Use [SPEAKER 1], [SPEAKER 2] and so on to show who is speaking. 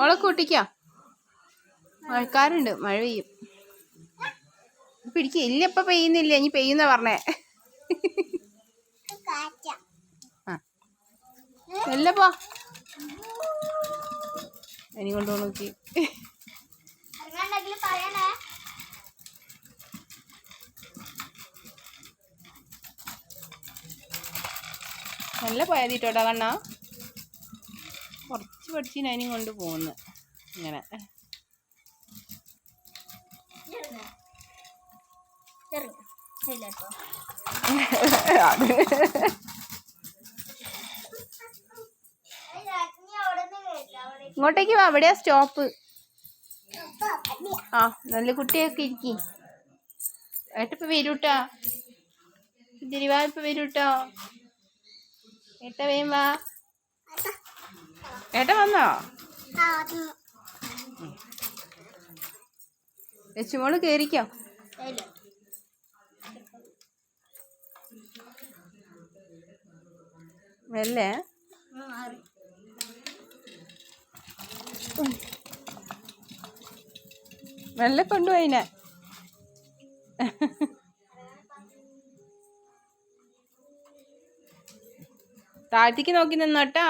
[SPEAKER 1] അവളെ കൂട്ടിക്കാം. മഴക്കാരുണ്ട്, മഴ പെയ്യും. പിടിക്കുക. ഇല്ല, ഇപ്പം പെയ്യുന്നില്ല, ഇനി പെയ്യുന്ന പറഞ്ഞേ. എല്ല പോ, ഇനി കൊണ്ടുപോ നോക്കി. നല്ല പോയതിട്ടോട്ടാ കണ്ണാ. കുറച്ച് പഠിച്ചിന് അതിനും കൊണ്ട് പോകുന്നു ഇങ്ങനെ. ഇങ്ങോട്ടേക്ക് വാ, അവിടെയാ സ്റ്റോപ്പ്. ആ, നല്ല കുട്ടിയൊക്കെ ഇരിക്കി. ഏട്ടപ്പ വരൂട്ടാ, തിരുവാ ഇപ്പൊ വരൂട്ടോ. ഏട്ട വേം വാ. ഏട്ട വന്നോ? ലച്ചുമോള് കേറിക്കോ. മെല്ലെ മെല്ലെ കൊണ്ടുപോയിനെ. താഴത്തേക്ക് നോക്കി നിന്നോട്ടോ.